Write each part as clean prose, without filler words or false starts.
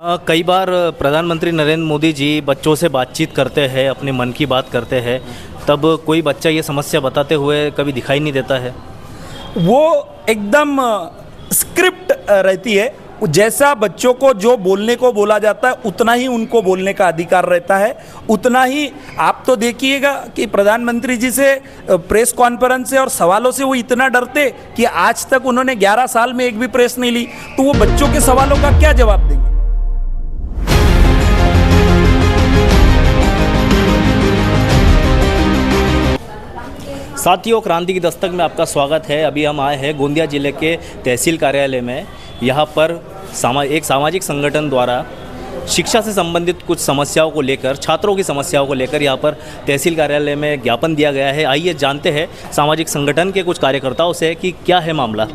कई बार प्रधानमंत्री नरेंद्र मोदी जी बच्चों से बातचीत करते हैं, अपने मन की बात करते हैं, तब कोई बच्चा ये समस्या बताते हुए कभी दिखाई नहीं देता है। वो एकदम स्क्रिप्ट रहती है। जैसा बच्चों को जो बोलने को बोला जाता है उतना ही उनको बोलने का अधिकार रहता है, उतना ही। आप तो देखिएगा कि प्रधानमंत्री जी से प्रेस कॉन्फ्रेंस से और सवालों से वो इतना डरते कि आज तक उन्होंने 11 साल में एक भी प्रेस नहीं ली, तो वो बच्चों के सवालों का क्या जवाब देंगे। साथियों, क्रांति की दस्तक में आपका स्वागत है। अभी हम आए हैं गोंदिया जिले के तहसील कार्यालय में। यहाँ पर एक सामाजिक संगठन द्वारा शिक्षा से संबंधित कुछ समस्याओं को लेकर, छात्रों की समस्याओं को लेकर यहाँ पर तहसील कार्यालय में ज्ञापन दिया गया है। आइए जानते हैं सामाजिक संगठन के कुछ कार्यकर्ताओं से कि क्या है मामला,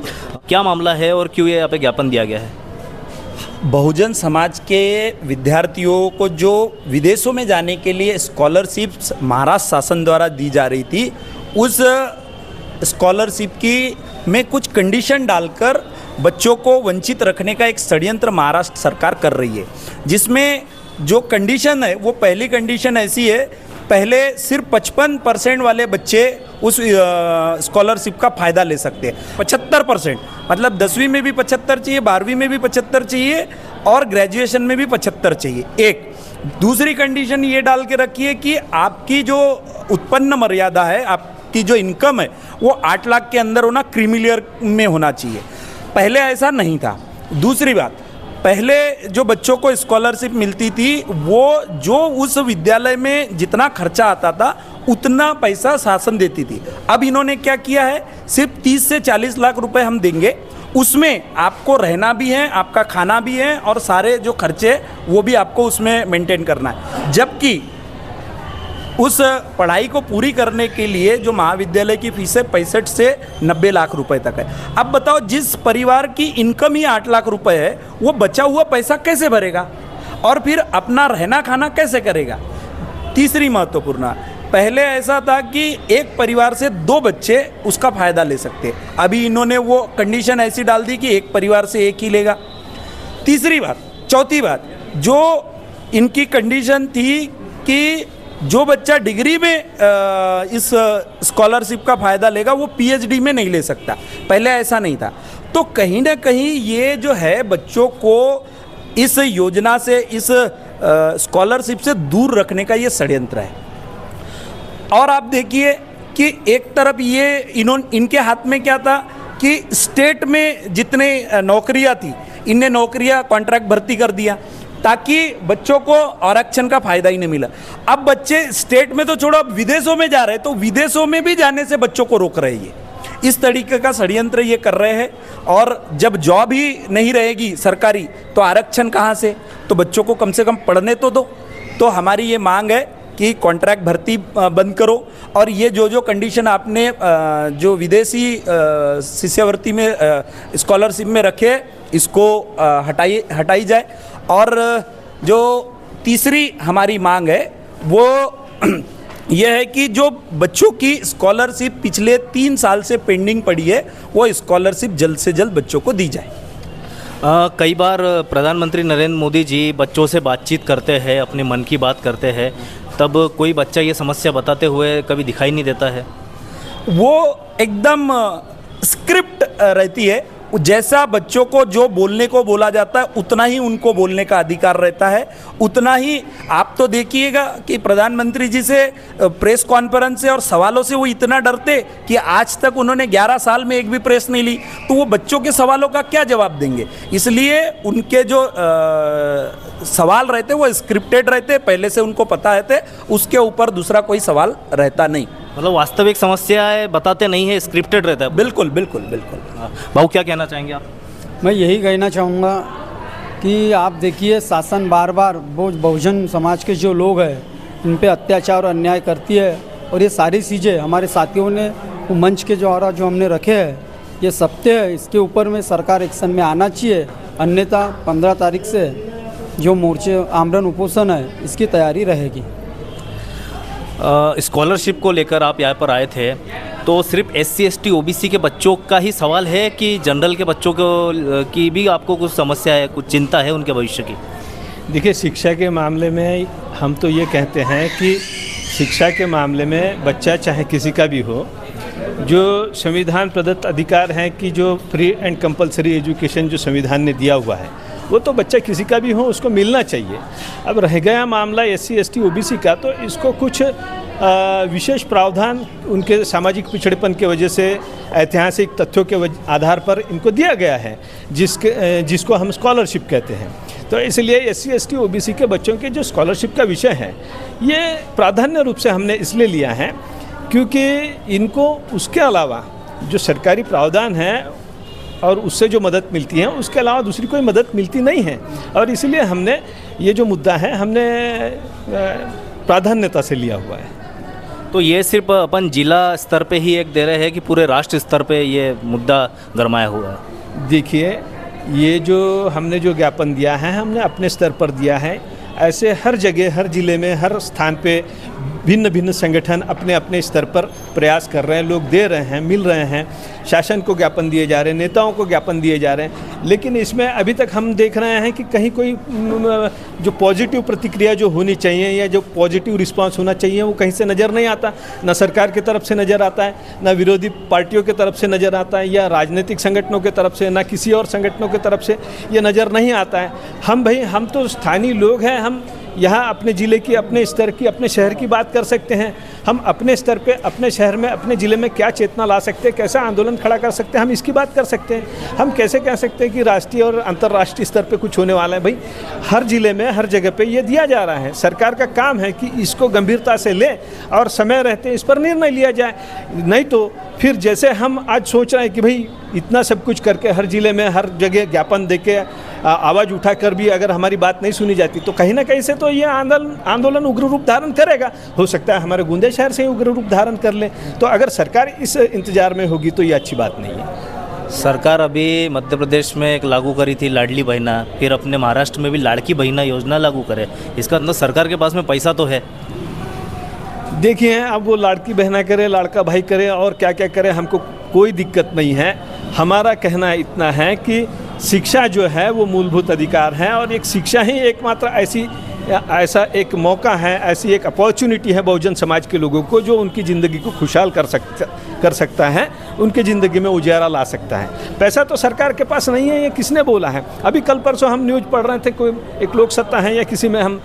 क्या मामला है और क्यों यहाँ पे ज्ञापन दिया गया है। बहुजन समाज के विद्यार्थियों को जो विदेशों में जाने के लिए स्कॉलरशिप्स महाराष्ट्र शासन द्वारा दी जा रही थी, उस स्कॉलरशिप की में कुछ कंडीशन डालकर बच्चों को वंचित रखने का एक षड्यंत्र महाराष्ट्र सरकार कर रही है। जिसमें जो कंडीशन है, वो पहली कंडीशन ऐसी है, पहले सिर्फ 55% वाले बच्चे उस स्कॉलरशिप का फ़ायदा ले सकते हैं। 75%, मतलब 10वीं में भी 75 चाहिए, 12वीं में भी 75 चाहिए और ग्रेजुएशन में भी 75 चाहिए। एक दूसरी कंडीशन ये डाल के रखी है कि आपकी जो उत्पन्न मर्यादा है, आपकी जो इनकम है, वो 8 लाख के अंदर होना, क्रीमी लेयर में होना चाहिए। पहले ऐसा नहीं था। दूसरी बात, पहले जो बच्चों को स्कॉलरशिप मिलती थी, वो जो उस विद्यालय में जितना खर्चा आता था उतना पैसा शासन देती थी। अब इन्होंने क्या किया है, सिर्फ 30 से 40 लाख रुपए हम देंगे, उसमें आपको रहना भी है, आपका खाना भी है और सारे जो खर्चे वो भी आपको उसमें मेंटेन करना है। जबकि उस पढ़ाई को पूरी करने के लिए जो महाविद्यालय की फीस है 65 से 90 लाख रुपए तक है। अब बताओ, जिस परिवार की इनकम ही 8 लाख रुपए है, वो बचा हुआ पैसा कैसे भरेगा और फिर अपना रहना खाना कैसे करेगा। तीसरी महत्वपूर्ण, पहले ऐसा था कि एक परिवार से 2 बच्चे उसका फ़ायदा ले सकते, अभी इन्होंने वो कंडीशन ऐसी डाल दी कि एक परिवार से एक ही लेगा। तीसरी बात, चौथी बात, जो इनकी कंडीशन थी कि जो बच्चा डिग्री में इस स्कॉलरशिप का फ़ायदा लेगा वो पीएचडी में नहीं ले सकता, पहले ऐसा नहीं था। तो कहीं ना कहीं ये जो है बच्चों को इस योजना से, इस स्कॉलरशिप से दूर रखने का ये षड्यंत्र है। और आप देखिए कि एक तरफ ये इनके हाथ में क्या था कि स्टेट में जितने नौकरियां थी, इनने नौकरियां कॉन्ट्रैक्ट भर्ती कर दिया ताकि बच्चों को आरक्षण का फायदा ही नहीं मिला। अब बच्चे स्टेट में तो छोड़ो, अब विदेशों में जा रहे हैं, तो विदेशों में भी जाने से बच्चों को रोक रहे हैं। इस तरीके का षड्यंत्र ये कर रहे हैं। और जब जॉब ही नहीं रहेगी सरकारी, तो आरक्षण कहाँ से। तो बच्चों को कम से कम पढ़ने तो दो। तो हमारी ये मांग है कि कॉन्ट्रैक्ट भर्ती बंद करो और ये जो कंडीशन आपने जो विदेशी शिष्यवृत्ति में स्कॉलरशिप में रखे, इसको हटाई जाए। और जो तीसरी हमारी मांग है वो यह है कि जो बच्चों की स्कॉलरशिप पिछले 3 साल से पेंडिंग पड़ी है, वो स्कॉलरशिप जल्द से जल्द बच्चों को दी जाए। कई बार प्रधानमंत्री नरेंद्र मोदी जी बच्चों से बातचीत करते हैं, अपने मन की बात करते हैं, तब कोई बच्चा ये समस्या बताते हुए कभी दिखाई नहीं देता है। वो एकदम स्क्रिप्ट रहती है। जैसा बच्चों को जो बोलने को बोला जाता है उतना ही उनको बोलने का अधिकार रहता है, उतना ही। आप तो देखिएगा कि प्रधानमंत्री जी से प्रेस कॉन्फ्रेंस से और सवालों से वो इतना डरते कि आज तक उन्होंने 11 साल में एक भी प्रेस नहीं ली, तो वो बच्चों के सवालों का क्या जवाब देंगे। इसलिए उनके जो सवाल रहते वो स्क्रिप्टेड रहते, पहले से उनको पता रहते, उसके ऊपर दूसरा कोई सवाल रहता नहीं। मतलब वास्तविक समस्याएं बताते नहीं है, स्क्रिप्टेड रहता है। बिल्कुल बिल्कुल बिल्कुल। भाऊ, क्या कहना चाहेंगे आप? मैं यही कहना चाहूँगा कि आप देखिए, शासन बार बार बहुजन समाज के जो लोग हैं इन पे अत्याचार और अन्याय करती है, और ये सारी चीज़ें हमारे साथियों ने वो मंच के द्वारा जो हमने रखे हैं, ये सत्य है। इसके ऊपर में सरकार एक्शन में आना चाहिए, अन्यथा 15 तारीख से जो मोर्चे आमरण उपोषण है, इसकी तैयारी रहेगी। स्कॉलरशिप को लेकर आप यहाँ पर आए थे, तो सिर्फ SC ST OBC के बच्चों का ही सवाल है कि जनरल के बच्चों को की भी आपको कुछ समस्या है, कुछ चिंता है उनके भविष्य की? देखिए, शिक्षा के मामले में हम तो ये कहते हैं कि शिक्षा के मामले में बच्चा चाहे किसी का भी हो, जो संविधान प्रदत्त अधिकार हैं कि जो फ्री एंड कंपलसरी एजुकेशन जो संविधान ने दिया हुआ है, वो तो बच्चा किसी का भी हो उसको मिलना चाहिए। अब रह गया मामला SC ST OBC का, तो इसको कुछ विशेष प्रावधान उनके सामाजिक पिछड़ेपन के वजह से ऐतिहासिक तथ्यों के आधार पर इनको दिया गया है, जिसको हम स्कॉलरशिप कहते हैं। तो इसलिए SC ST OBC के बच्चों के जो स्कॉलरशिप का विषय है, ये प्राधान्य रूप से हमने इसलिए लिया है क्योंकि इनको उसके अलावा जो सरकारी प्रावधान है और उससे जो मदद मिलती है, उसके अलावा दूसरी कोई मदद मिलती नहीं है, और इसलिए हमने ये जो मुद्दा है हमने प्राधान्यता से लिया हुआ है। तो ये सिर्फ अपन जिला स्तर पे ही एक दे रहे हैं कि पूरे राष्ट्र स्तर पे ये मुद्दा गरमाया हुआ है? देखिए, ये जो हमने जो ज्ञापन दिया है, हमने अपने स्तर पर दिया है। ऐसे हर जगह, हर जिले में, हर स्थान पे भिन्न भिन्न संगठन अपने अपने स्तर पर प्रयास कर रहे हैं, लोग दे रहे हैं, मिल रहे हैं, शासन को ज्ञापन दिए जा रहे हैं, नेताओं को ज्ञापन दिए जा रहे हैं। लेकिन इसमें अभी तक हम देख रहे हैं कि कहीं कोई जो पॉजिटिव प्रतिक्रिया जो होनी चाहिए या जो पॉजिटिव रिस्पांस होना चाहिए, वो कहीं से नज़र नहीं आता। ना सरकार की तरफ से नज़र आता है, ना विरोधी पार्टियों की तरफ से नज़र आता है, या राजनीतिक संगठनों की तरफ से, ना किसी और संगठनों की तरफ से ये नज़र नहीं आता है। हम तो स्थानीय लोग हैं, हम यहाँ अपने ज़िले की, अपने स्तर की, अपने शहर की बात कर सकते हैं। हम अपने स्तर पे, अपने शहर में, अपने ज़िले में क्या चेतना ला सकते हैं, कैसा आंदोलन खड़ा कर सकते हैं, हम इसकी बात कर सकते हैं। हम कैसे कह सकते हैं कि राष्ट्रीय और अंतर्राष्ट्रीय स्तर पे कुछ होने वाला है? भाई, हर ज़िले में, हर जगह पे ये दिया जा रहा है। सरकार का काम है कि इसको गंभीरता से ले और समय रहते इस पर निर्णय लिया जाए। नहीं तो फिर जैसे हम आज सोच रहे हैं कि भाई इतना सब कुछ करके हर ज़िले में, हर जगह ज्ञापन देके, आवाज़ उठाकर भी अगर हमारी बात नहीं सुनी जाती, तो कहीं ना कहीं से तो ये आंदोलन उग्र रूप धारण करेगा। हो सकता है हमारे गोंदिया शहर से ही उग्र रूप धारण कर ले। तो अगर सरकार इस इंतजार में होगी तो ये अच्छी बात नहीं है। सरकार अभी मध्य प्रदेश में एक लागू करी थी लाडली बहना, फिर अपने महाराष्ट्र में भी लाड़की बहना योजना लागू करे। इसका मतलब सरकार के पास में पैसा तो है। देखिए, अब वो लाड़की बहना करे, लाड़का भाई करे और क्या क्या करे, हमको कोई दिक्कत नहीं है। हमारा कहना इतना है कि शिक्षा जो है वो मूलभूत अधिकार है, और एक शिक्षा ही एकमात्र ऐसा एक मौका है, ऐसी एक अपॉर्चुनिटी है बहुजन समाज के लोगों को, जो उनकी ज़िंदगी को खुशहाल कर सकता है, उनके ज़िंदगी में उजाला ला सकता है। पैसा तो सरकार के पास नहीं है, ये किसने बोला है? अभी कल परसों हम न्यूज़ पढ़ रहे थे, कोई एक लोक सत्ता है या किसी में हम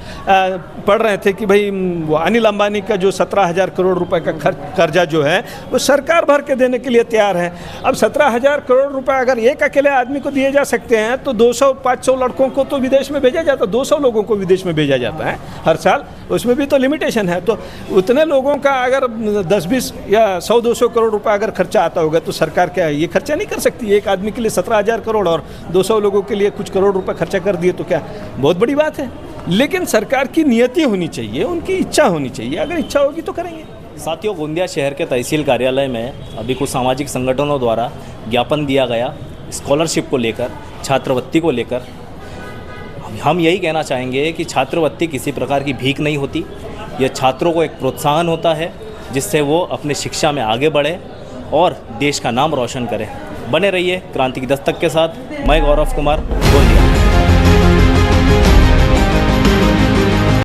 पढ़ रहे थे कि भाई वो अनिल अंबानी का जो 17,000 करोड़ रुपए का कर्जा जो है वो सरकार भर के देने के लिए तैयार है। अब 17,000 करोड़ रुपए अगर एक अकेले आदमी को दिए जा सकते हैं, तो 200-500 लड़कों को तो विदेश में भेजा जाता, 200 लोगों को विदेश में भेजा जाता है हर साल। उसमें भी तो लिमिटेशन है। तो उतने लोगों का अगर 10-20 या 100-200 करोड़ रुपए अगर खर्चा आता होगा, तो सरकार क्या ये खर्चा नहीं कर सकती? एक आदमी के लिए 17,000 करोड़ और 200 लोगों के लिए कुछ करोड़ रुपए खर्चा कर दिए तो क्या बहुत बड़ी बात है? लेकिन सरकार की नियति होनी चाहिए, उनकी इच्छा होनी चाहिए। अगर इच्छा होगी तो करेंगे। साथियों, गोंदिया शहर के तहसील कार्यालय में अभी कुछ सामाजिक संगठनों द्वारा ज्ञापन दिया गया स्कॉलरशिप को लेकर, छात्रवृत्ति को लेकर। हम यही कहना चाहेंगे कि छात्रवृत्ति किसी प्रकार की भीख नहीं होती। यह छात्रों को एक प्रोत्साहन होता है, जिससे वो अपने शिक्षा में आगे बढ़े और देश का नाम रोशन करें। बने रहिए क्रांति की दस्तक के साथ। मैं गौरव कुमार, गोंदिया।